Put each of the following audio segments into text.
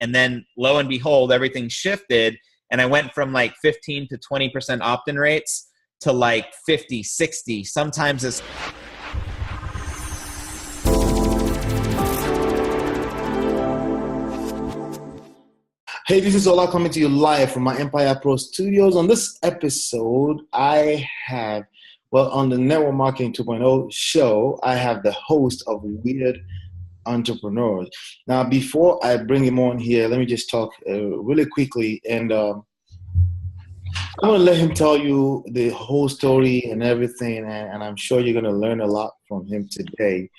And then lo and behold, everything shifted. And I went from like 15 to 20% opt-in rates to like 50, 60. Sometimes it's... Hey, this is Ola coming to you live from myEmpirePRO studios. On this episode, I have, on the Network Marketing 2.0 show, I have the host of Weird Entrepreneurs. Now, before I bring him on here, let me just talk really quickly. And I'm going to let him tell you the whole story and everything. And I'm sure you're going to learn a lot from him today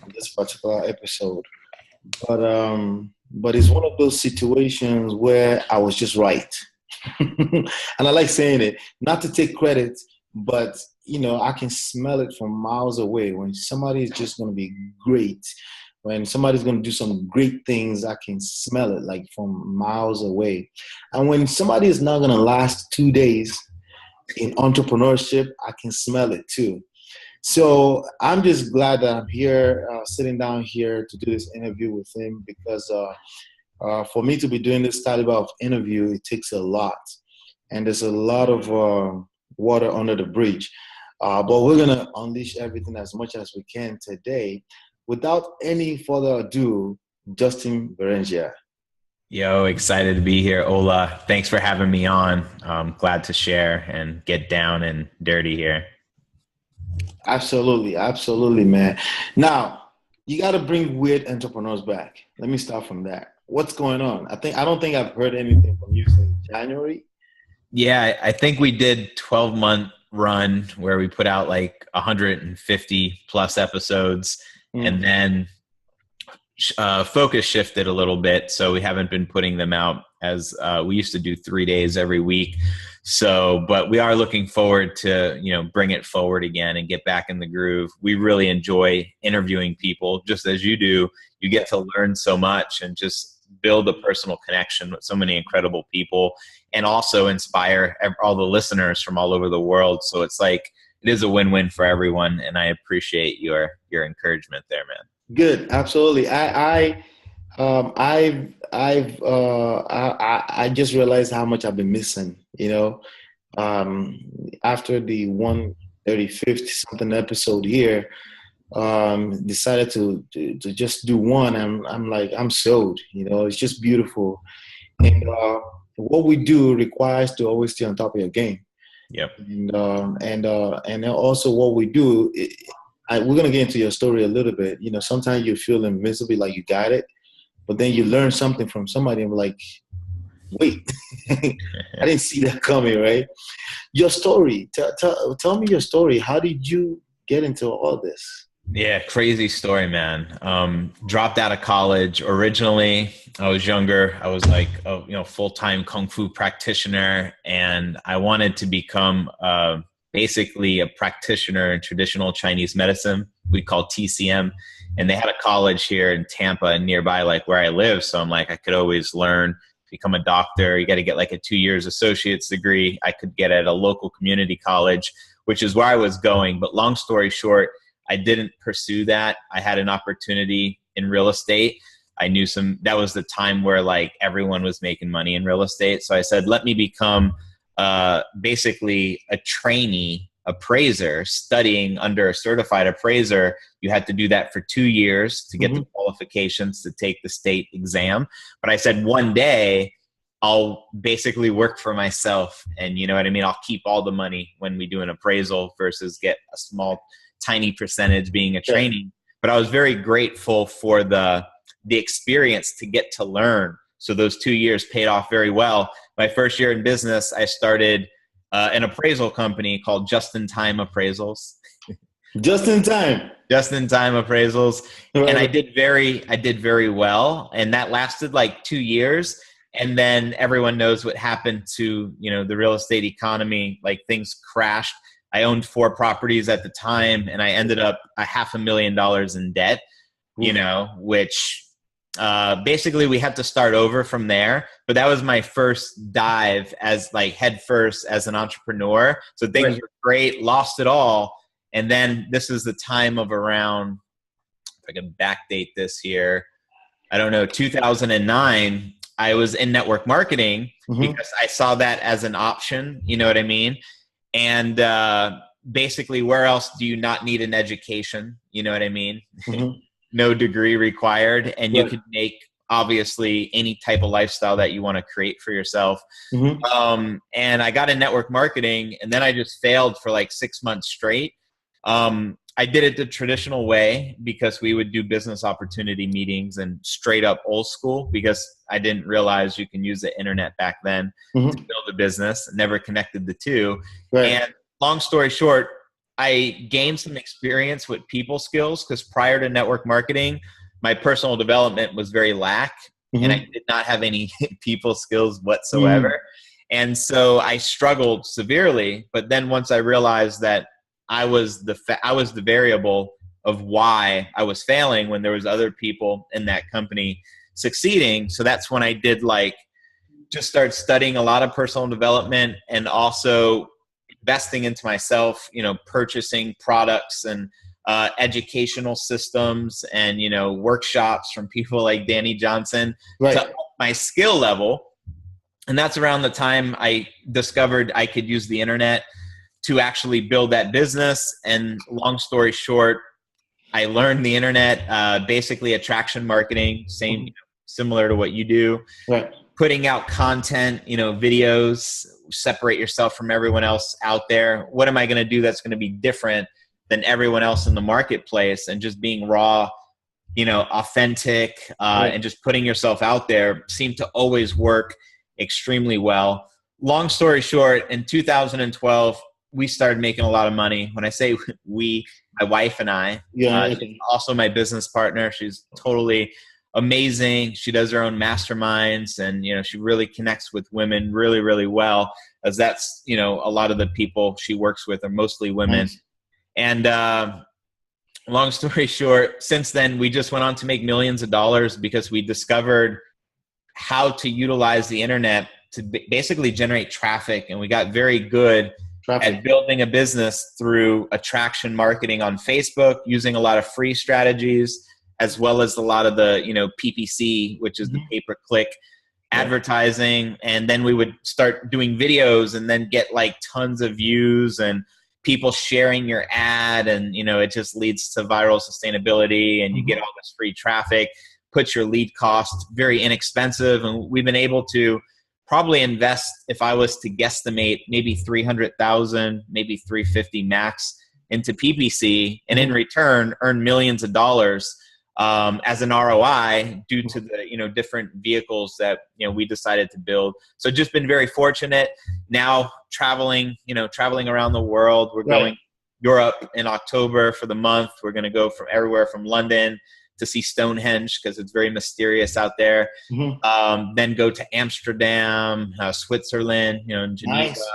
in this particular episode. But it's one of those situations where I was just right. And I like saying it, not to take credit, but, you know, I can smell it from miles away. When somebody is just going to be great, when somebody's going to do some great things, I can smell it like from miles away. And when somebody is not going to last 2 days in entrepreneurship, I can smell it too. So I'm just glad that I'm here, sitting down here to do this interview with him, because for me to be doing this caliber of interview, it takes a lot. And there's a lot of water under the bridge. But we're going to unleash everything as much as we can today. Without any further ado, Justin Verrengia. Yo, excited to be here, Ola. Thanks for having me on. I'm glad to share and get down and dirty here. Absolutely, absolutely, man. Now, you got to bring Weird Entrepreneurs back. Let me start from that. What's going on? I don't think I've heard anything from you since January. Yeah, I think we did 12-month run where we put out like 150 plus episodes, and then focus shifted a little bit. So we haven't been putting them out as we used to do 3 days every week. So, but we are looking forward to, bring it forward again and get back in the groove. We really enjoy interviewing people, just as you do. You get to learn so much and just build a personal connection with so many incredible people, and also inspire all the listeners from all over the world. So it's like, it is a win-win for everyone. And I appreciate your encouragement there, man. Good. Absolutely. I just realized how much I've been missing, after the 135th something episode here, decided to just do one. I'm like, I'm sold, it's just beautiful. And what we do requires to always stay on top of your game. Yep. And also what we do, we're going to get into your story a little bit. Sometimes you feel invincible, like you got it, but then you learn something from somebody and like, wait, I didn't see that coming, right? Your story, tell me your story. How did you get into all this? Yeah, crazy story, man. Dropped out of college. Originally, I was younger. I was like a full-time Kung Fu practitioner, and I wanted to become basically a practitioner in traditional Chinese medicine. We call TCM. And they had a college here in Tampa and nearby, like where I live. So I'm like, I could always learn, become a doctor. You got to get like a 2 years associate's degree. I could get at a local community college, which is where I was going. But long story short, I didn't pursue that. I had an opportunity in real estate. I knew that was the time where like everyone was making money in real estate. So I said, let me become basically a trainee appraiser, studying under a certified appraiser. You had to do that for 2 years to get the qualifications to take the state exam. But I said, one day I'll basically work for myself, and you know what I mean? I'll keep all the money when we do an appraisal versus get a small, tiny percentage being a trainee. But I was very grateful for the experience to get to learn. So those 2 years paid off very well. My first year in business, I started an appraisal company called Just in Time Appraisals. Just in time appraisals. Right. And I did very well. And that lasted like 2 years. And then everyone knows what happened to, the real estate economy, like things crashed. I owned 4 properties at the time, and I ended up $500,000 in debt, which basically we had to start over from there. But that was my first dive as like head first as an entrepreneur. So things were great, lost it all. And then this is the time of around, if I can backdate this here, I don't know, 2009, I was in network marketing Mm-hmm. because I saw that as an option. You know what I mean? And basically, where else do you not need an education? You know what I mean? Mm-hmm. No degree required, and you Right. can make obviously any type of lifestyle that you want to create for yourself. Mm-hmm. And I got in network marketing, and then I just failed for like 6 months straight. I did it the traditional way because we would do business opportunity meetings and straight up old school, because I didn't realize you can use the internet back then to Mm-hmm. build a business. Never connected the two. Right. And long story short, I gained some experience with people skills, because prior to network marketing, my personal development was very lack, and I Mm-hmm. did not have any people skills whatsoever. Mm-hmm. And so I struggled severely. But then once I realized that I was the variable of why I was failing when there was other people in that company succeeding. So that's when I did just start studying a lot of personal development, and also investing into myself, purchasing products and educational systems and, workshops from people like Danny Johnson Right. to up my skill level. And that's around the time I discovered I could use the internet to actually build that business. And long story short, I learned the internet, basically attraction marketing, similar to what you do. Right. Putting out content, videos, separate yourself from everyone else out there. What am I going to do that's going to be different than everyone else in the marketplace? And just being raw, authentic, Right. and just putting yourself out there seemed to always work extremely well. Long story short, in 2012, we started making a lot of money. When I say we, my wife and I, Yeah. she's also my business partner. She's totally amazing. She does her own masterminds, and she really connects with women really, really well, as that's a lot of the people she works with are mostly women. Nice. And long story short, since then we just went on to make millions of dollars, because we discovered how to utilize the internet to basically generate traffic, and we got very good at building a business through attraction marketing on Facebook, using a lot of free strategies, as well as a lot of the, PPC, which is the pay-per-click advertising. And then we would start doing videos and then get tons of views and people sharing your ad. And, it just leads to viral sustainability, and you get all this free traffic, puts your lead cost very inexpensive. And we've been able to probably invest, if I was to guesstimate, maybe 300,000, maybe 350 max into PPC, and in return earn millions of dollars as an ROI due to the different vehicles that we decided to build. So just been very fortunate. Now traveling around the world. We're going Europe in October for the month. We're going to go from everywhere from London to see Stonehenge, because it's very mysterious out there. Then go to Amsterdam, Switzerland, in Geneva. Nice.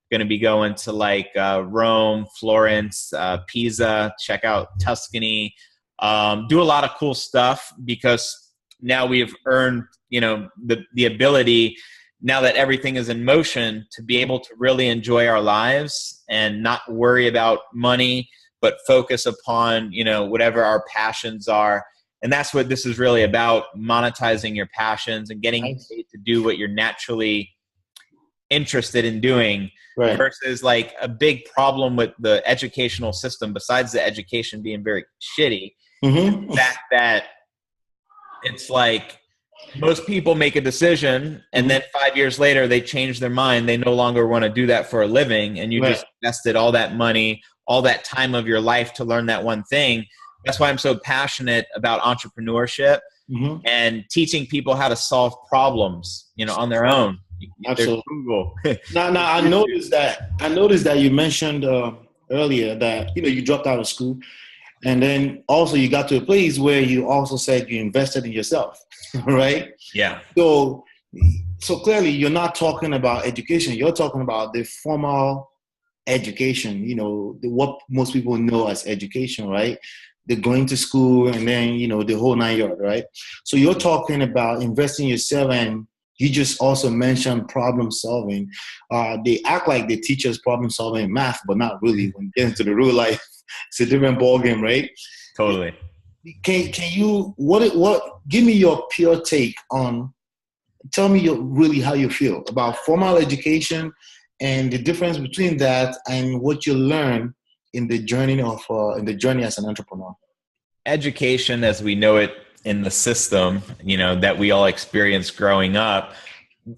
Going to be going to Rome, Florence, Pisa, check out Tuscany, do a lot of cool stuff, because now we have earned, the ability, now that everything is in motion, to be able to really enjoy our lives and not worry about money, but focus upon, whatever our passions are. And that's what this is really about, monetizing your passions and getting paid to do what you're naturally interested in doing. Right. Versus a big problem with the educational system, besides the education being very shitty, the fact that it's most people make a decision, and then 5 years later they change their mind. They no longer want to do that for a living, and you just invested all that money, all that time of your life to learn that one thing. That's why I'm so passionate about entrepreneurship and teaching people how to solve problems, on their own. Absolutely. Google. Now I noticed that you mentioned earlier that you dropped out of school, and then also you got to a place where you also said you invested in yourself, right? Yeah. So clearly you're not talking about education. You're talking about the formal education. What most people know as education, right? They're going to school, and then the whole 9 yards, right? So you're talking about investing in yourself, and you just also mentioned problem solving. They act like they teach us problem solving in math, but not really. When you get into the real life, it's a different ballgame, right? Totally. Can you what give me your pure take on tell me really how you feel about formal education and the difference between that and what you learn in the journey as an entrepreneur. Education, as we know it in the system, that we all experienced growing up,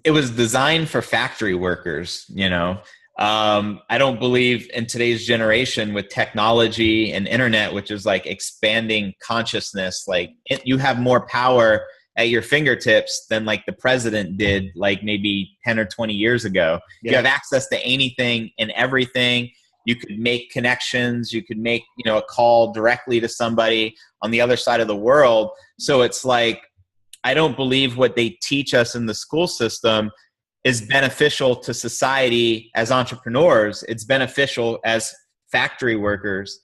it was designed for factory workers. I don't believe in today's generation with technology and internet, which is like expanding consciousness, like you have more power at your fingertips than like the president did like maybe 10 or 20 years ago. Yeah. You have access to anything and everything. You could make connections. You could make, a call directly to somebody on the other side of the world. So it's like, I don't believe what they teach us in the school system is beneficial to society as entrepreneurs. It's beneficial as factory workers,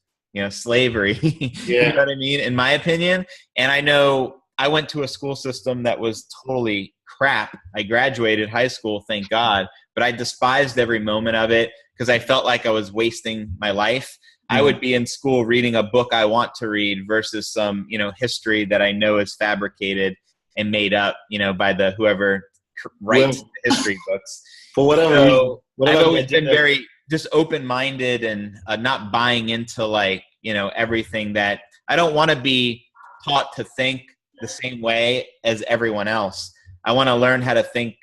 slavery. Yeah. You know what I mean? In my opinion. And I know I went to a school system that was totally crap. I graduated high school, thank God, but I despised every moment of it because I felt like I was wasting my life. Mm-hmm. I would be in school reading a book I want to read versus some, history that I know is fabricated and made up, by the whoever writes history books. For whatever reason. I've always been very just open-minded and not buying into like, everything that I don't want to be taught to think the same way as everyone else. I want to learn how to think,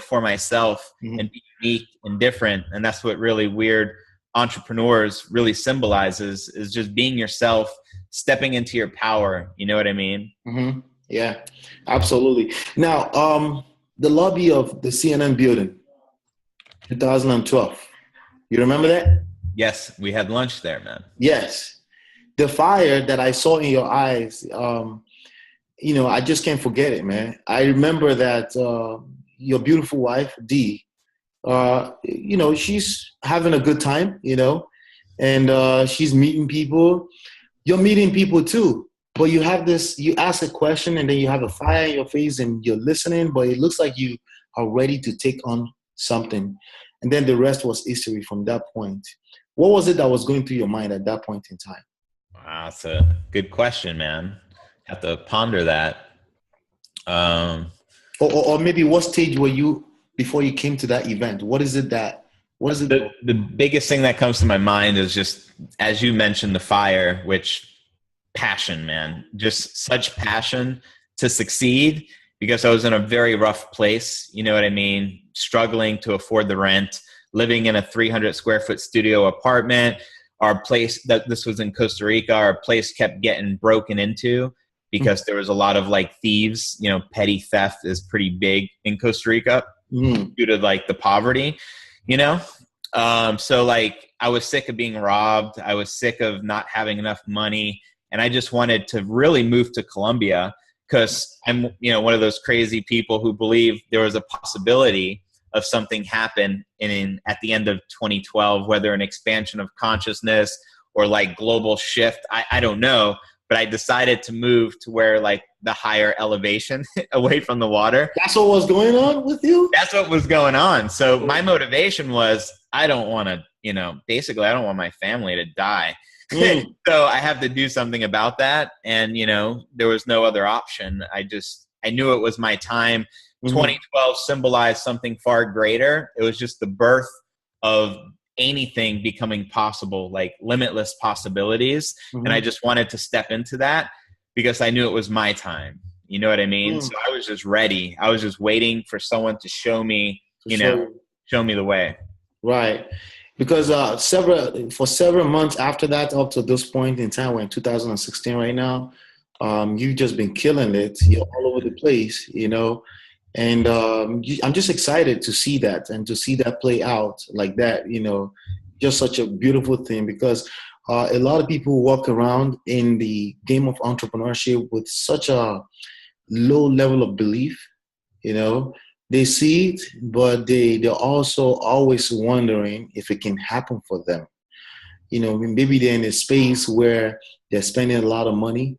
for myself. Mm-hmm. And be unique and different. And that's what really weird entrepreneurs really symbolizes, is just being yourself, stepping into your power. You know what I mean? Mm-hmm. Yeah, absolutely. Now, the lobby of the CNN building, 2012. You remember that? Yes, we had lunch there, man. Yes. The fire that I saw in your eyes, I just can't forget it, man. I remember that your beautiful wife, Dee, she's having a good time, and she's meeting people. You're meeting people too, but you ask a question and then you have a fire in your face and you're listening, but it looks like you are ready to take on something. And then the rest was history from that point. What was it that was going through your mind at that point in time? Wow, that's a good question, man. Have to ponder that. Or maybe what stage were you before you came to that event? What is it? The biggest thing that comes to my mind is just, as you mentioned, the fire, which passion, man, just such passion to succeed, because I was in a very rough place. You know what I mean? Struggling to afford the rent, living in a 300 square foot studio apartment. Our place, this was in Costa Rica, our place kept getting broken into because there was a lot of like thieves. Petty theft is pretty big in Costa Rica due to like the poverty, so like I was sick of being robbed. I was sick of not having enough money. And I just wanted to really move to Colombia because I'm, one of those crazy people who believe there was a possibility of something happen at the end of 2012, whether an expansion of consciousness or like global shift. I don't know, but I decided to move to where like the higher elevation away from the water. That's what was going on with you? That's what was going on. So my motivation was, I don't want to, basically I don't want my family to die. So I have to do something about that. And, there was no other option. I knew it was my time. 2012 symbolized something far greater. It was just the birth of anything becoming possible, like limitless possibilities. And I just wanted to step into that because I knew it was my time. You know what I mean? So I was just ready. I was just waiting for someone to show me, show me the way. Right. Because for several months after that, up to this point in time, we're in 2016 right now, you've just been killing it. You're all over the place, and I'm just excited to see that and to see that play out like that, just such a beautiful thing, because a lot of people walk around in the game of entrepreneurship with such a low level of belief, They see it, but they're also always wondering if it can happen for them. Maybe they're in a space where they're spending a lot of money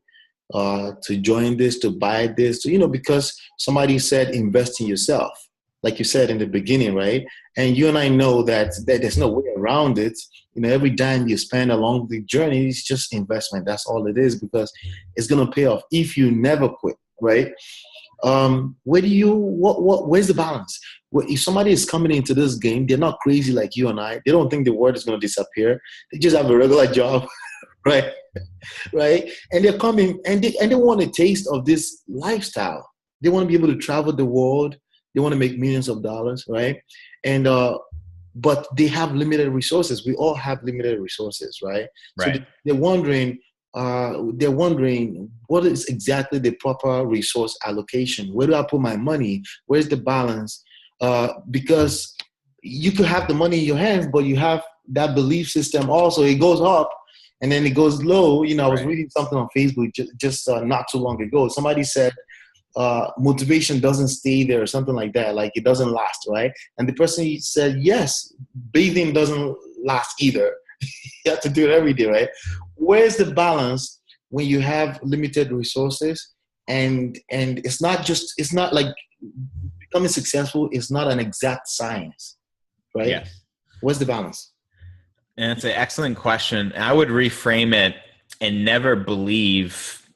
to join this, to buy this, because somebody said invest in yourself, like you said in the beginning, right? And you and I know that there's no way around it. Every dime you spend along the journey is just investment. That's all it is, because it's going to pay off if you never quit, right? Where's the balance? If somebody is coming into this game, they're not crazy like you and I. They don't think the world is going to disappear. They just have a regular job, right? Right? And they're coming and they want a taste of this lifestyle. They want to be able to travel the world. They want to make millions of dollars, right? And but they have limited resources. We all have limited resources, right? Right. So they're wondering what is exactly the proper resource allocation? Where do I put my money? Where's the balance? Because you could have the money in your hands, but you have that belief system also. It goes up and then it goes low. You know, I was reading something on Facebook just not too long ago. Somebody said motivation doesn't stay there or something like that. Like it doesn't last, right? And the person said, yes, bathing doesn't last either. You have to do it every day, right? Where's the balance when you have limited resources and it's not like becoming successful is not an exact science, right? Yes. Where's the balance? And it's an excellent question. I would reframe it and never believe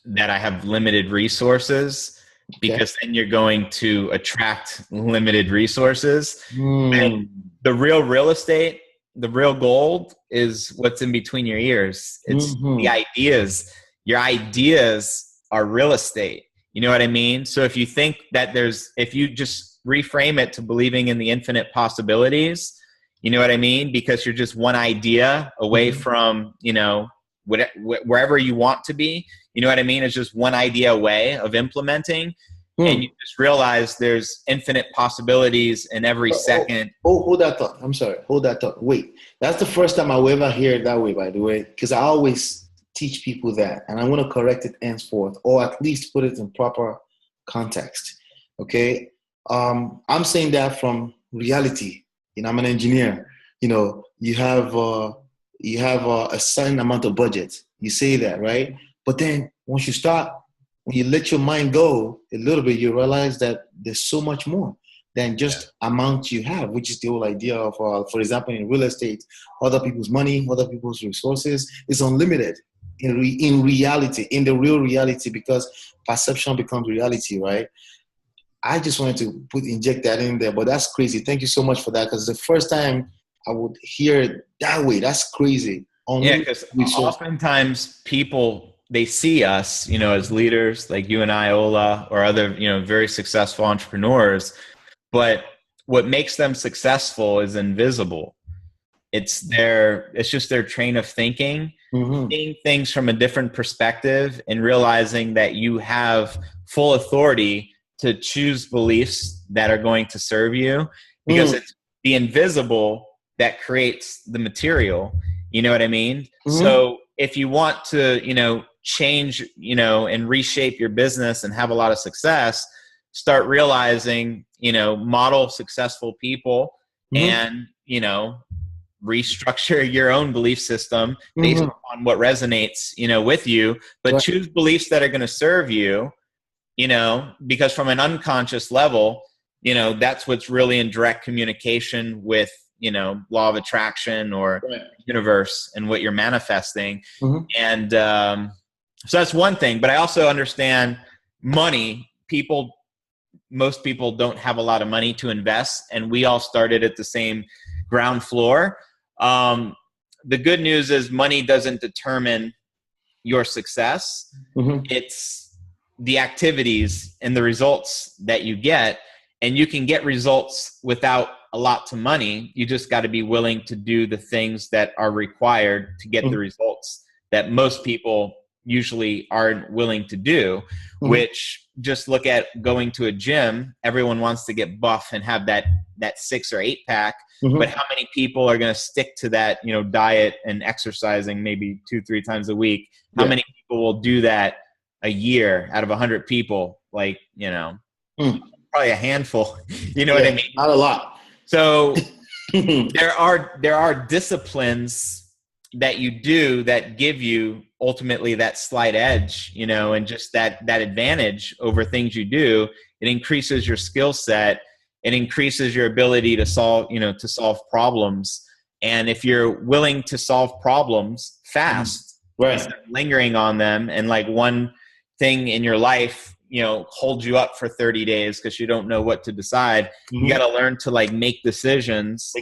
that I have limited resources, because then you're going to attract limited resources. And the real estate, the real gold is what's in between your ears. It's the ideas. Your ideas are real estate. You know what I mean? So if you think that if you just reframe it to believing in the infinite possibilities, you know what I mean? Because you're just one idea away from, you know, wherever you want to be, you know what I mean? It's just one idea away of implementing. And you just realize there's infinite possibilities in every second. Hold that thought. I'm sorry. Hold that thought. Wait, that's the first time I will ever hear it that way, by the way, because I always teach people that, and I want to correct it henceforth, or at least put it in proper context. Okay. I'm saying that from reality. You know, I'm an engineer. You know, you have a certain amount of budget. You say that, right? But then once you start, when you let your mind go a little bit, you realize that there's so much more than just amount you have, which is the whole idea of, for example, in real estate, other people's money, other people's resources is unlimited in reality, in the real reality, because perception becomes reality, right? I just wanted to inject that in there, but that's crazy. Thank you so much for that, because it's the first time I would hear it that way. That's crazy. Yeah, because oftentimes people, they see us, you know, as leaders like you and I, Ola, or other, you know, very successful entrepreneurs. But what makes them successful is invisible. It's just their train of thinking, seeing things from a different perspective and realizing that you have full authority to choose beliefs that are going to serve you, because it's the invisible that creates the material. You know what I mean? So if you want to, you know, change, you know, and reshape your business and have a lot of success, start realizing, you know, model successful people and, you know, restructure your own belief system based on what resonates, you know, with you, but choose beliefs that are going to serve you, you know, because from an unconscious level, you know, that's what's really in direct communication with, you know, law of attraction or universe and what you're manifesting. And so that's one thing. But I also understand money. Most people don't have a lot of money to invest, and we all started at the same ground floor. The good news is money doesn't determine your success. It's the activities and the results that you get. And you can get results without a lot to money. You just got to be willing to do the things that are required to get the results that most people usually aren't willing to do, which just look at going to a gym. Everyone wants to get buff and have that 6 or 8 pack. But how many people are going to stick to that, you know, diet and exercising maybe 2-3 times a week? How many people will do that a year out of 100 people? Like, you know, probably a handful. You know what I mean? Not a lot. So there are disciplines that you do that give you ultimately that slight edge, you know, and just that advantage over things you do. It increases your skill set. It increases your ability to solve problems. And if you're willing to solve problems fast, instead of lingering on them, and like one thing in your life, hold you up for 30 days because you don't know what to decide. You got to learn to like make decisions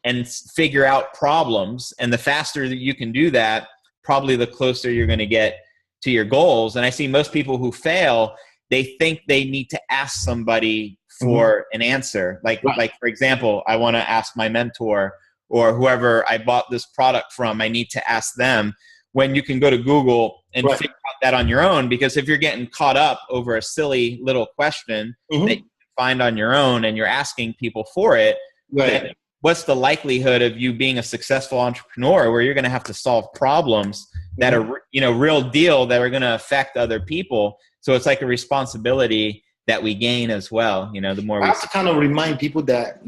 and figure out problems. And the faster that you can do that, probably the closer you're going to get to your goals. And I see most people who fail, they think they need to ask somebody for an answer. Like for example, I want to ask my mentor or whoever I bought this product from, I need to ask them, when you can go to Google and figure out that on your own. Because if you're getting caught up over a silly little question that you can find on your own and you're asking people for it, then what's the likelihood of you being a successful entrepreneur where you're going to have to solve problems that are, real deal, that are going to affect other people? So it's like a responsibility that we gain as well. The more I have to kind of remind people that,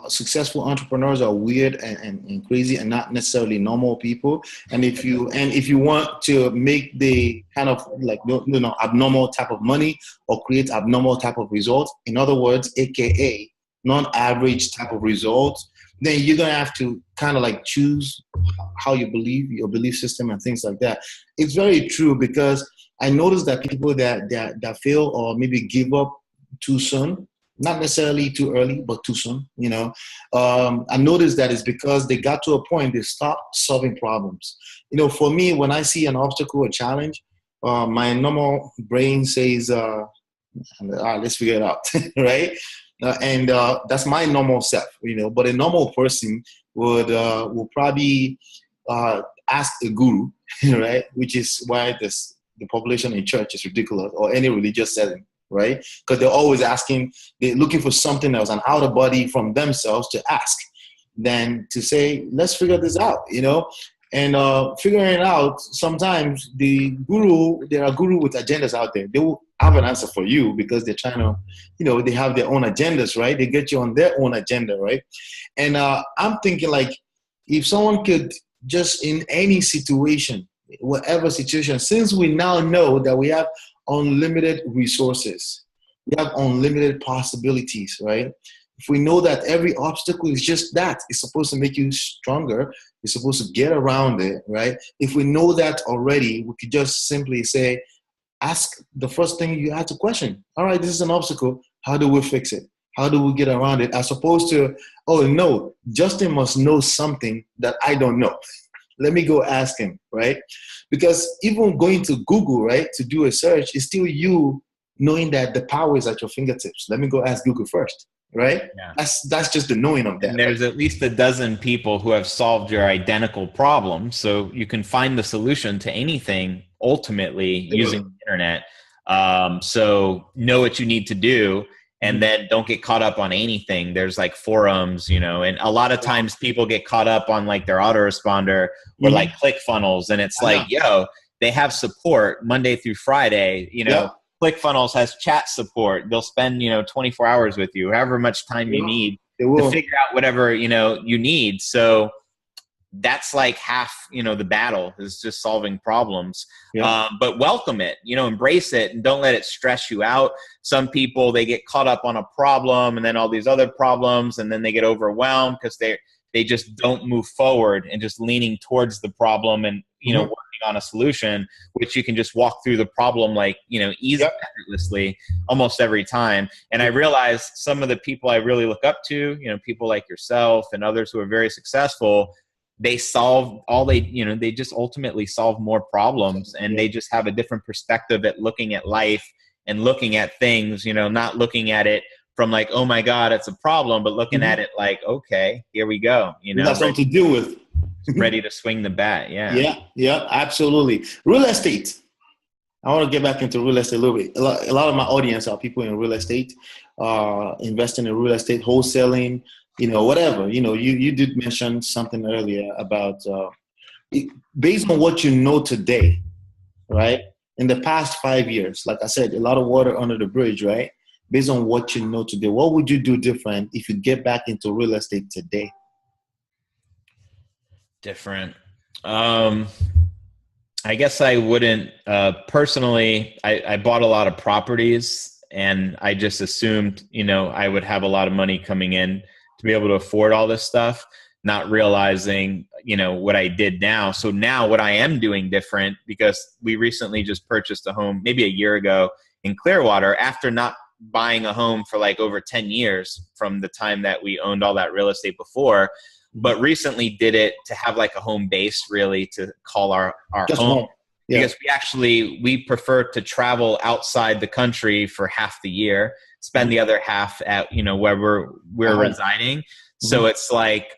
successful entrepreneurs are weird and crazy and not necessarily normal people. And if you want to make the kind of like, abnormal type of money or create abnormal type of results, in other words, AKA non-average type of results, then you're going to have to kind of like choose how you believe, your belief system and things like that. It's very true, because I noticed that people that fail or maybe give up too soon, not necessarily too early, but too soon, I noticed that it's because they got to a point, they stopped solving problems. For me, when I see an obstacle or challenge, my normal brain says, all right, let's figure it out, right? And that's my normal self, but a normal person would probably ask a guru, right? Which is why the population in church is ridiculous, or any religious setting, right? Because they're looking for something else, an outer body from themselves to ask, than to say, let's figure this out, And figuring it out, sometimes there are guru with agendas out there. They will have an answer for you because they're trying to, they have their own agendas, right? They get you on their own agenda, right? And I'm thinking, like, if someone could just in any situation, whatever situation, since we now know that we have unlimited resources, we have unlimited possibilities, right? If we know that every obstacle is just that, it's supposed to make you stronger, you're supposed to get around it, right? If we know that already, we could just simply say, ask the first thing you have to question. All right, this is an obstacle. How do we fix it? How do we get around it? As opposed to, oh no, Justin must know something that I don't know. Let me go ask him, right? Because even going to Google, right, to do a search is still you knowing that the power is at your fingertips. Let me go ask Google first, right? Yeah. That's just the knowing of that. And there's at least a dozen people who have solved your identical problem. So you can find the solution to anything ultimately using the internet. So know what you need to do. And then don't get caught up on anything. There's like forums, and a lot of times people get caught up on like their autoresponder or like ClickFunnels. And it's like, they have support Monday through Friday, ClickFunnels has chat support. They'll spend, 24 hours with you, however much time you need to figure out whatever, you need. So that's like half, the battle is just solving problems. But welcome it, embrace it, and don't let it stress you out. Some people, they get caught up on a problem and then all these other problems, and then they get overwhelmed because they just don't move forward and just leaning towards the problem and, working on a solution, which you can just walk through the problem like, easily, effortlessly almost every time. And I realize some of the people I really look up to, people like yourself and others who are very successful, they solve they just ultimately solve more problems, and they just have a different perspective at looking at life and looking at things, not looking at it from like, oh my God, it's a problem, but looking at it like, okay, here we go. That's something to deal with. Ready to swing the bat. Yeah, absolutely. Real estate. I want to get back into real estate a little bit. A lot of my audience are people in real estate, investing in real estate, wholesaling, whatever. You did mention something earlier about based on what you know today, right? In the past 5 years, like I said, a lot of water under the bridge, right? Based on what you know today, what would you do different if you get back into real estate today? Different. I guess I wouldn't personally. I bought a lot of properties, and I just assumed, I would have a lot of money coming in to be able to afford all this stuff, not realizing, what I did now. So now what I am doing different, because we recently just purchased a home maybe a year ago in Clearwater after not buying a home for like over 10 years from the time that we owned all that real estate before, but recently did it to have like a home base, really, to call our home. Yeah. Because we prefer to travel outside the country for half the year, spend the other half at, where we're residing. So it's like,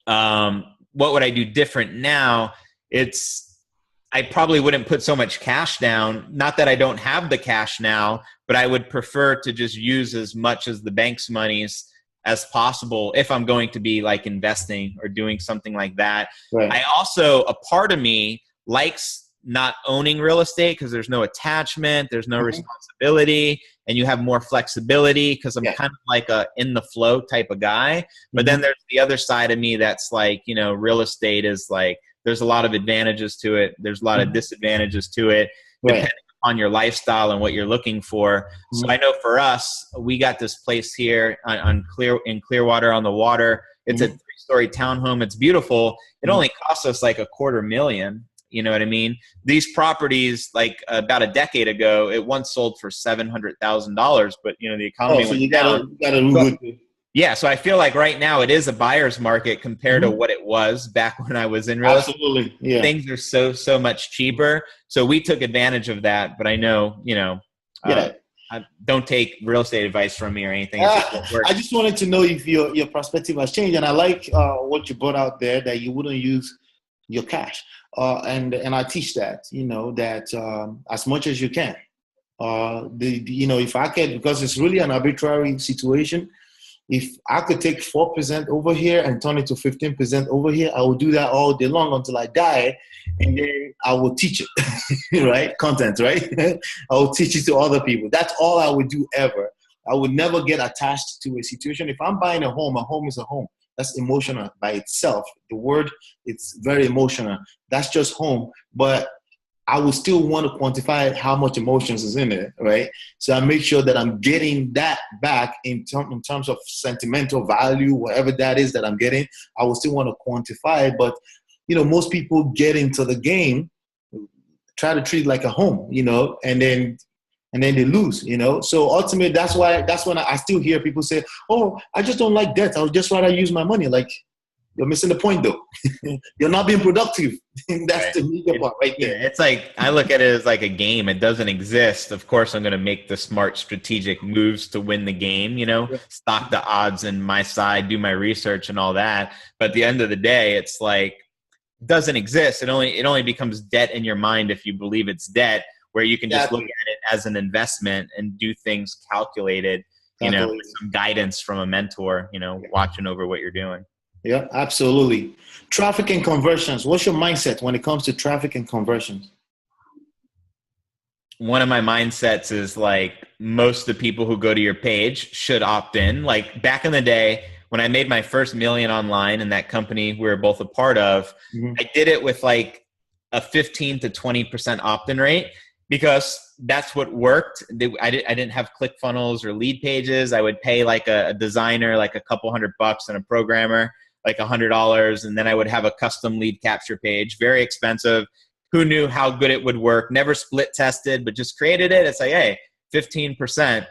what would I do different now? I probably wouldn't put so much cash down. Not that I don't have the cash now, but I would prefer to just use as much as the bank's monies as possible if I'm going to be like investing or doing something like that. Right. I also, a part of me likes not owning real estate because there's no attachment, there's no responsibility, and you have more flexibility because I'm kind of like a in the flow type of guy. But then there's the other side of me that's like, real estate is like, there's a lot of advantages to it. There's a lot of disadvantages to it, depending on your lifestyle and what you're looking for. So I know for us, we got this place here in Clearwater on the water. It's a 3-story townhome. It's beautiful. It only cost us like $250,000. You know what I mean? These properties, like about a decade ago, it once sold for $700,000, but the economy went down. Yeah, so I feel like right now it is a buyer's market compared to what it was back when I was in real estate. Absolutely, yeah. Things are so much cheaper. So we took advantage of that. But I know, don't take real estate advice from me or anything. I just wanted to know if your perspective has changed, and I like what you brought out there, that you wouldn't use your cash, and I teach that that as much as you can. If I can, because it's really an arbitrary situation. If I could take 4% over here and turn it to 15% over here, I will do that all day long until I die, and then I will teach it, right? Content, right? I will teach it to other people. That's all I would do ever. I would never get attached to a situation. If I'm buying a home is a home. That's emotional by itself. The word, it's very emotional. That's just home. But I would still want to quantify how much emotions is in it, right? So I make sure that I'm getting that back in terms of sentimental value, whatever that is that I'm getting. I would still want to quantify it. But, most people get into the game, try to treat it like a home, and then they lose, So ultimately, that's when I still hear people say, oh, I just don't like debt. I would just rather use my money. Like, you're missing the point, though. You're not being productive. That's the media part right there. It's like, I look at it as like a game. It doesn't exist. Of course, I'm going to make the smart strategic moves to win the game, stock the odds in my side, do my research and all that. But at the end of the day, it's like, it doesn't exist. It only becomes debt in your mind if you believe it's debt, where you can just look at it as an investment and do things calculated, with some guidance from a mentor, watching over what you're doing. Yeah, absolutely. Traffic and conversions. What's your mindset when it comes to traffic and conversions? One of my mindsets is like, most of the people who go to your page should opt in. Like back in the day when I made my first $1 million online in that company we were both a part of, I did it with like a 15 to 20% opt-in rate because that's what worked. I didn't have ClickFunnels or lead pages. I would pay like a designer, like a couple $100 and a programmer, like $100. And then I would have a custom lead capture page, very expensive. Who knew how good it would work? Never split tested, but just created it. It's like, hey, 15%,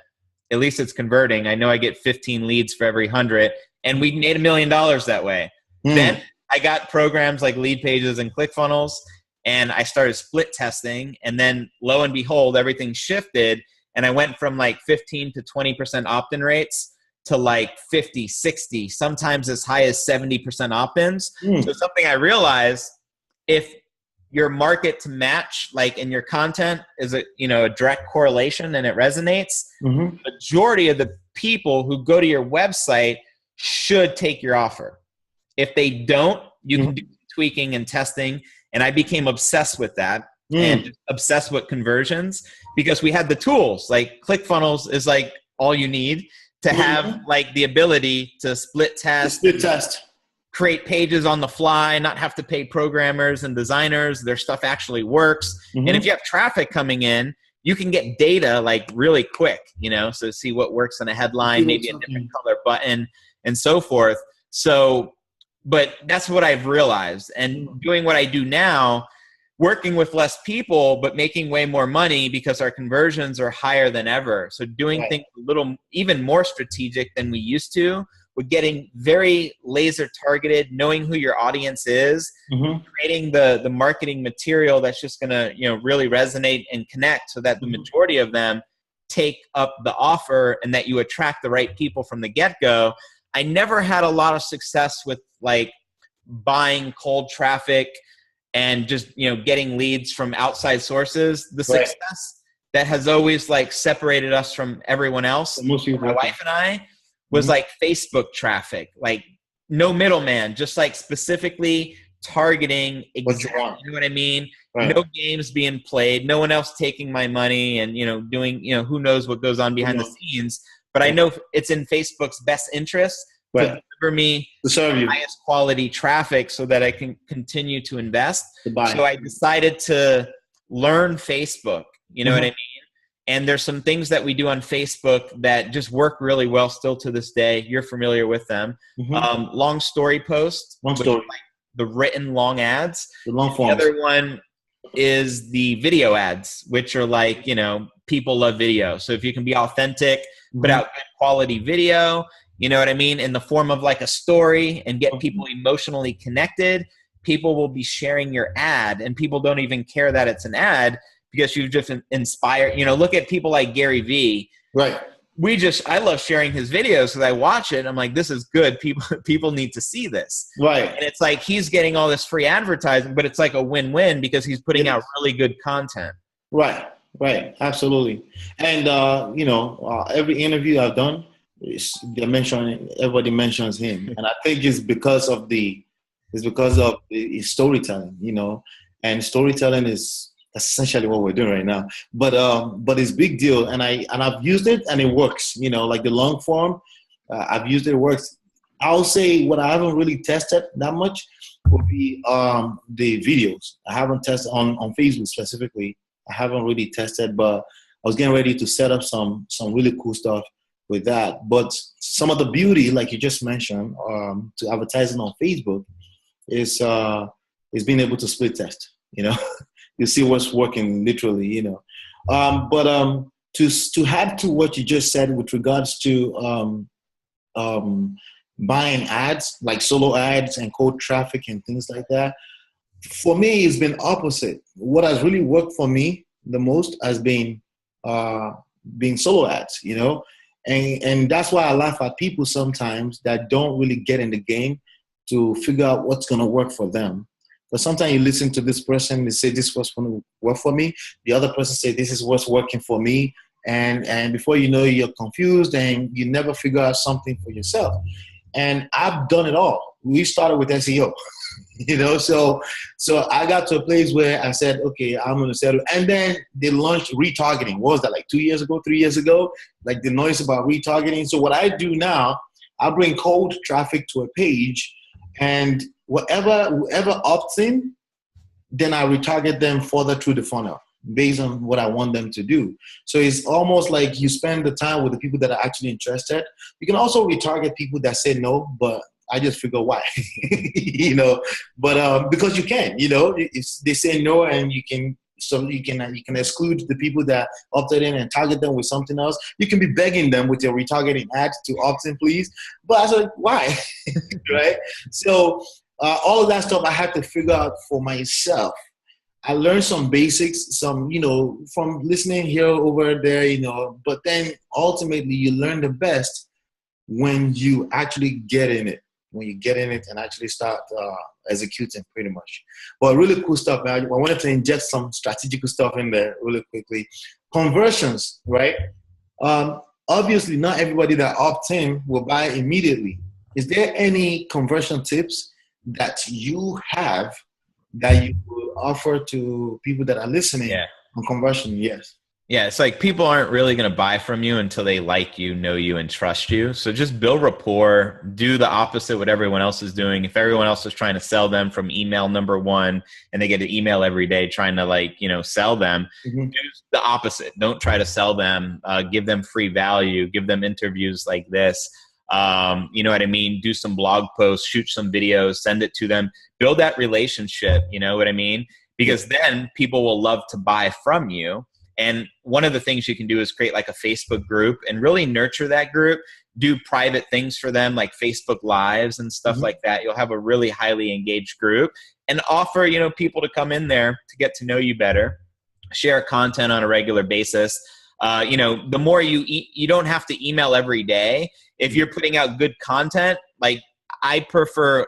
at least it's converting. I know I get 15 leads for every 100, and we made $1 million that way. Then I got programs like Lead Pages and ClickFunnels, and I started split testing, and then lo and behold, everything shifted, and I went from like 15 to 20% opt-in rates to like 50, 60, sometimes as high as 70% opt-ins. So something I realized, if your market to match, like in your content is a direct correlation and it resonates, majority of the people who go to your website should take your offer. If they don't, you can do tweaking and testing. And I became obsessed with that and just obsessed with conversions because we had the tools. Like ClickFunnels is like all you need to have like the ability to split test, create pages on the fly, not have to pay programmers and designers. Their stuff actually works. And if you have traffic coming in, you can get data like really quick, so see what works in a headline, maybe a different color button and so forth. So, but that's what I've realized. And doing what I do now, working with less people, but making way more money because our conversions are higher than ever. So doing things a little, even more strategic than we used to, with getting very laser targeted, knowing who your audience is, creating the marketing material that's just going to, you know, really resonate and connect so that the majority of them take up the offer and that you attract the right people from the get-go. I never had a lot of success with like buying cold traffic and just, you know, getting leads from outside sources. The success that has always like separated us from everyone else, my wife and I, was like Facebook traffic, like no middleman, just like specifically targeting exactly, you know what I mean? No games being played, no one else taking my money and, you know, doing, you know, who knows what goes on behind the scenes. But I know it's in Facebook's best interest to deliver me the highest quality traffic so that I can continue to invest. So I decided to learn Facebook, you know what I mean? And there's some things that we do on Facebook that just work really well still to this day. You're familiar with them. Long story posts, like the written long ads. The long forms. The other one is the video ads, which are like, you know, people love video. So if you can be authentic, put out good quality video, you know what I mean, in the form of like a story and get people emotionally connected, people will be sharing your ad, and people don't even care that it's an ad because you've just inspired, you know, look at people like Gary Vee. I love sharing his videos because I watch it and I'm like, this is good. People need to see this. And it's like, he's getting all this free advertising, but it's like a win-win because he's putting out really good content. Absolutely. And, you know, every interview I've done, everybody mentions him. And I think it's because of his storytelling, you know, and storytelling is essentially what we're doing right now. But it's big deal. And I've used it and it works, you know, like the long form, I've used it, it works. I'll say what I haven't really tested that much would be the videos. I haven't tested on Facebook specifically. I haven't really tested, but I was getting ready to set up some really cool stuff with that. But some of the beauty, like you just mentioned, to advertising on Facebook is being able to split test, you know. You see what's working literally, you know. But to add to what you just said with regards to buying ads, like solo ads and cold traffic and things like that, for me, it's been opposite. What has really worked for me the most has been being solo ads, you know. And that's why I laugh at people sometimes that don't really get in the game to figure out what's going to work for them. But sometimes you listen to this person, they say, this was going to work for me. The other person say, this is what's working for me. And before you know, you're confused and you never figure out something for yourself. And I've done it all. We started with SEO, you know, so I got to a place where I said, okay, I'm going to settle. And then they launched retargeting. What was that, like 2 years ago, 3 years ago? Like the noise about retargeting. So what I do now, I bring cold traffic to a page, and whoever opts in, then I retarget them further through the funnel based on what I want them to do. So it's almost like you spend the time with the people that are actually interested. You can also retarget people that say no, but I just figure why, you know, but because you can, you know, they say no, and you can exclude the people that opted in and target them with something else. You can be begging them with your retargeting ads to opt in, please. But I was like, why? Right? So all of that stuff I had to figure out for myself. I learned some basics, you know, from listening here, over there, you know, but then ultimately you learn the best when you actually get in it. When you get in it and actually start executing pretty much. But really cool stuff, man. I wanted to inject some strategical stuff in there really quickly. Conversions, right? Obviously, not everybody that opts in will buy immediately. Is there any conversion tips that you have that you will offer to people that are listening on conversion? Yes. Yeah, it's like people aren't really going to buy from you until they like you, know you, and trust you. So just build rapport, do the opposite what everyone else is doing. If everyone else is trying to sell them from email number one and they get an email every day trying to, like, you know, sell them, do the opposite. Don't try to sell them. Give them free value. Give them interviews like this. You know what I mean? Do some blog posts, shoot some videos, send it to them. Build that relationship. You know what I mean? because then people will love to buy from you. And one of the things you can do is create like a Facebook group and really nurture that group, do private things for them like Facebook Lives and stuff like that. You'll have a really highly engaged group and offer, people to come in there to get to know you better, share content on a regular basis. The more you don't have to email every day. If you're putting out good content, like I prefer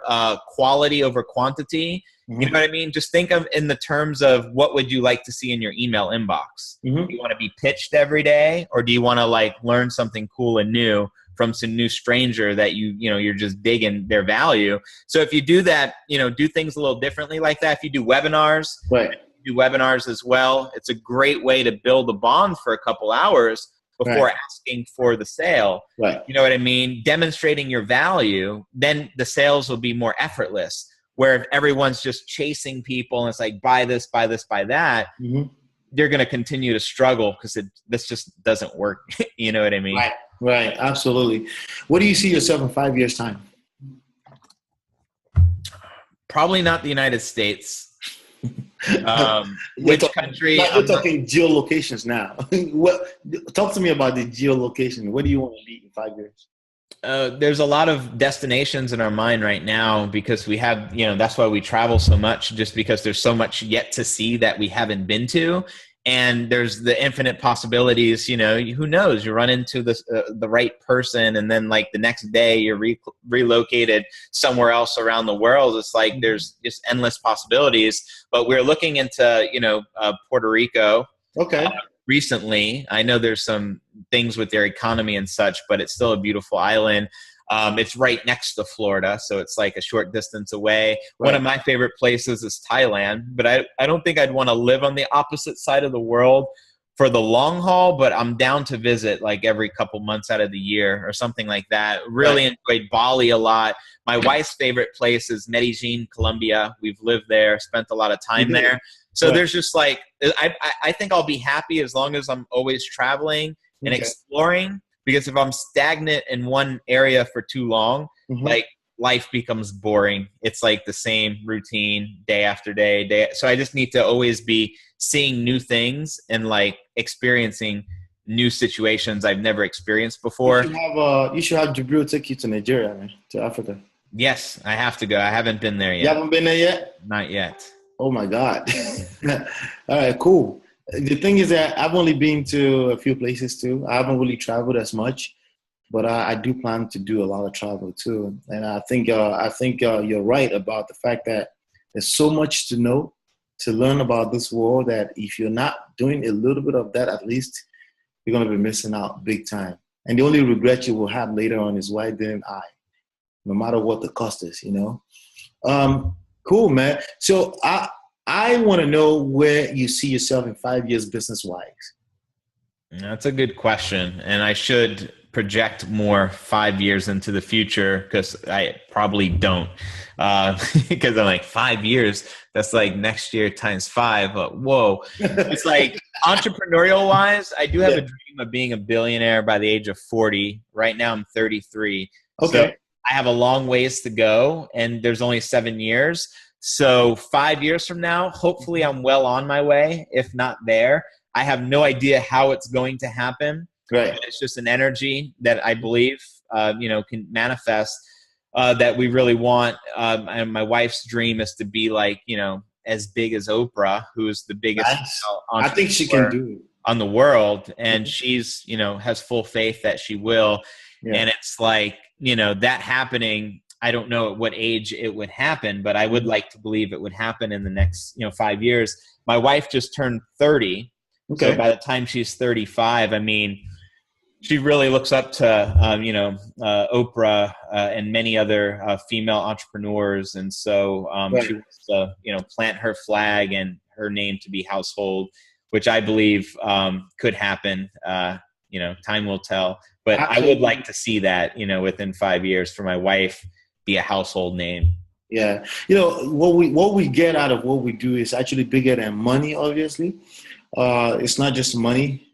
quality over quantity. You know what I mean? Just think of in the terms of what would you like to see in your email inbox? Do you want to be pitched every day, or do you want to like learn something cool and new from some new stranger that you're just digging their value? So if you do that, do things a little differently like that. If you do webinars, do webinars as well. It's a great way to build a bond for a couple hours before asking for the sale. You know what I mean? Demonstrating your value, then the sales will be more effortless. Where if everyone's just chasing people and it's like, buy this, buy this, buy that, they're going to continue to struggle because this just doesn't work. You know what I mean? Right. Absolutely. What do you see yourself in 5 years' time? Probably not the United States. Which country? We're talking geolocations now. Talk to me about the geolocation. What do you want to be in 5 years? There's a lot of destinations in our mind right now because we have, that's why we travel so much, just because there's so much yet to see that we haven't been to. And there's the infinite possibilities, who knows, you run into the right person and then like the next day you're relocated somewhere else around the world. It's like, there's just endless possibilities, but we're looking into, Puerto Rico. Okay. Recently, I know there's some things with their economy and such, but it's still a beautiful island. It's right next to Florida, so it's like a short distance away. One of my favorite places is Thailand, but I don't think I'd want to live on the opposite side of the world for the long haul, but I'm down to visit like every couple months out of the year or something like that. Really enjoyed Bali a lot. My wife's favorite place is Medellin, Colombia. We've lived there, spent a lot of time there. So there's just like, I think I'll be happy as long as I'm always traveling and exploring, because if I'm stagnant in one area for too long, like life becomes boring. It's like the same routine day after day. So I just need to always be seeing new things and like experiencing new situations I've never experienced before. You should have Jibril take you to Nigeria, man, to Africa. Yes, I have to go. I haven't been there yet. You haven't been there yet? Not yet. Oh my God. All right, cool. The thing is that I've only been to a few places too. I haven't really traveled as much, but I do plan to do a lot of travel too. And I think you're right about the fact that there's so much to know, to learn about this world, that if you're not doing a little bit of that, at least you're going to be missing out big time. And the only regret you will have later on is, why didn't I? No matter what the cost is, Cool, man. So I want to know where you see yourself in 5 years business-wise. That's a good question. And I should project more 5 years into the future, because I probably don't. Because I'm like, 5 years, that's like next year times 5. But whoa. It's like entrepreneurial-wise, I do have a dream of being a billionaire by the age of 40. Right now I'm 33. Okay. So I have a long ways to go, and there's only 7 years. So 5 years from now, hopefully I'm well on my way, if not there. I have no idea how it's going to happen. Right. It's just an energy that I believe, can manifest, that we really want. And my wife's dream is to be like, as big as Oprah, who's the biggest I think she can do it on the world. And she's, has full faith that she will. Yeah. And it's like, that happening, I don't know at what age it would happen, but I would like to believe it would happen in the next, 5 years. My wife just turned 30. Okay. So by the time she's 35, I mean, she really looks up to, Oprah and many other female entrepreneurs. And so she wants to, plant her flag and her name to be household, which I believe could happen. Time will tell. But absolutely. I would like to see that, within 5 years, for my wife be a household name. Yeah. What we get out of what we do is actually bigger than money, obviously. It's not just money.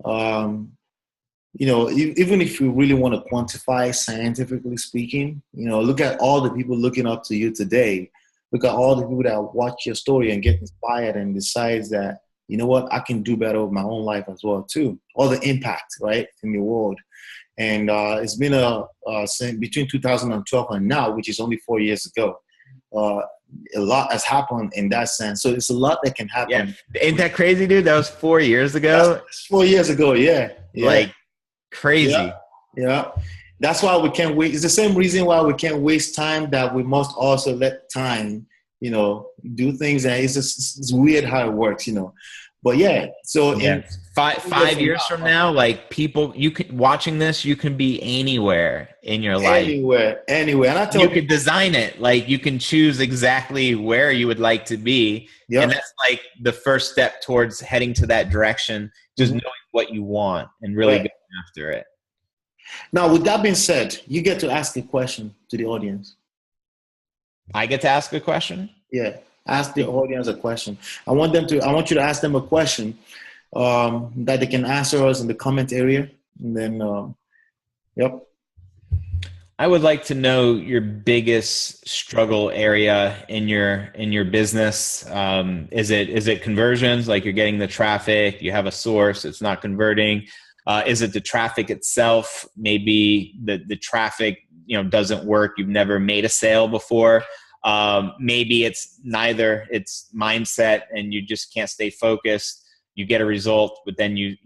Even if you really want to quantify scientifically speaking, look at all the people looking up to you today. look at all the people that watch your story and get inspired and decides that, you know what, I can do better with my own life as well too. All the impact, right, in the world. And it's been between 2012 and now, which is only 4 years ago. A lot has happened in that sense. So it's a lot that can happen. Yeah. Ain't that crazy, dude? That was 4 years ago. That's 4 years ago. Yeah. Like crazy. Yeah. That's why we can't wait. It's the same reason why we can't waste time, that we must also let time, do things. And it's weird how it works, But yeah, so in five years from now, like people, watching this, you can be anywhere in your life. Anywhere. And I tell you could design it. Like you can choose exactly where you would like to be. Yep. And that's like the first step towards heading to that direction, just knowing what you want and really going after it. Now, with that being said, you get to ask a question to the audience. I get to ask a question? Yeah. Ask the audience a question. I want you to ask them a question that they can answer us in the comment area. And then, I would like to know your biggest struggle area in your business. Is it conversions? Like you're getting the traffic, you have a source, it's not converting. Is it the traffic itself? Maybe the traffic, doesn't work. You've never made a sale before. Maybe it's neither. It's mindset and you just can't stay focused. You get a result, but then you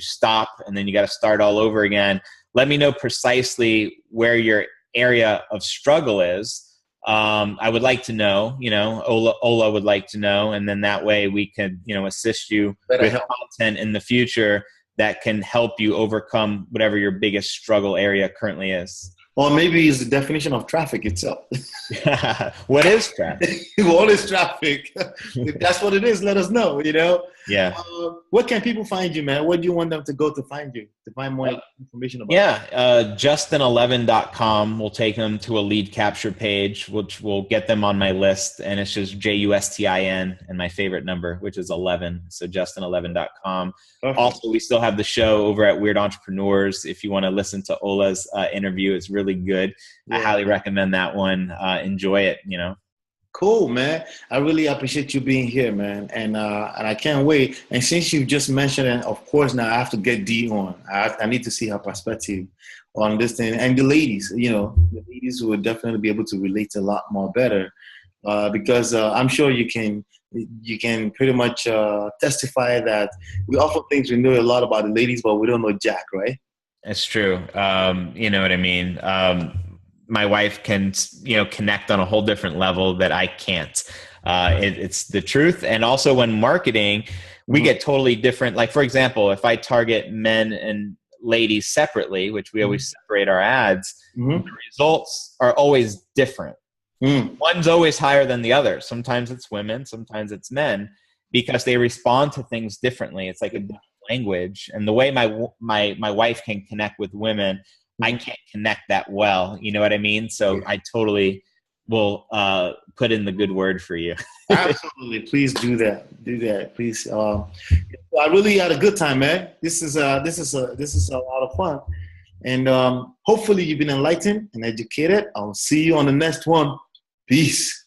stop and then you got to start all over again. Let me know precisely where your area of struggle is. I would like to know, Ola would like to know. And then that way we can, assist you with content in the future that can help you overcome whatever your biggest struggle area currently is. Or maybe it's the definition of traffic itself. What is traffic? What is traffic? If that's what it is, let us know, Yeah. Where can people find you, man? Where do you want them to go to find you, to find more information about Justin11.com will take them to a lead capture page, which will get them on my list. And it's just JUSTIN and my favorite number, which is 11. So Justin11.com. Okay. Also, we still have the show over at Weird Entrepreneurs. If you want to listen to Ola's interview, it's really good. Yeah. I highly recommend that one. Enjoy it, Cool, man. I really appreciate you being here, man. And I can't wait. And since you just mentioned it, of course, now I have to get Dee on. I need to see her perspective on this thing. And the ladies, the ladies will definitely be able to relate a lot more better because I'm sure you can pretty much testify that we often think we know a lot about the ladies, but we don't know jack, right? It's true. You know what I mean? My wife can, connect on a whole different level that I can't. It's the truth. And also when marketing, we get totally different. Like, for example, if I target men and ladies separately, which we always separate our ads, the results are always different. One's always higher than the other. Sometimes it's women, sometimes it's men, because they respond to things differently. It's like a different language. And the way my wife can connect with women, I can't connect that well. You know what I mean? So I totally will put in the good word for you. Absolutely. Please do that. Please. I really had a good time, man. This is a lot of fun. And hopefully you've been enlightened and educated. I'll see you on the next one. Peace.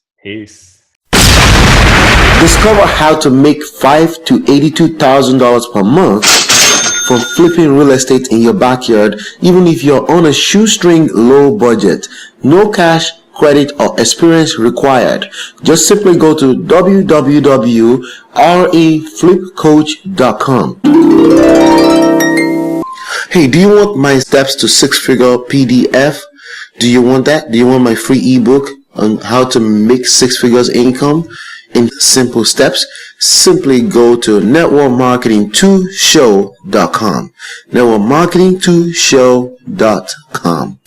Discover how to make $5,000 to $82,000 per month from flipping real estate in your backyard, even if you're on a shoestring low budget. No cash, credit, or experience required. Just simply go to www.reflipcoach.com. Hey, do you want my steps to six-figure PDF? Do you want that? Do you want my free ebook on how to make six figures income in simple steps? Simply go to networkmarketing2show.com. networkmarketing2show.com.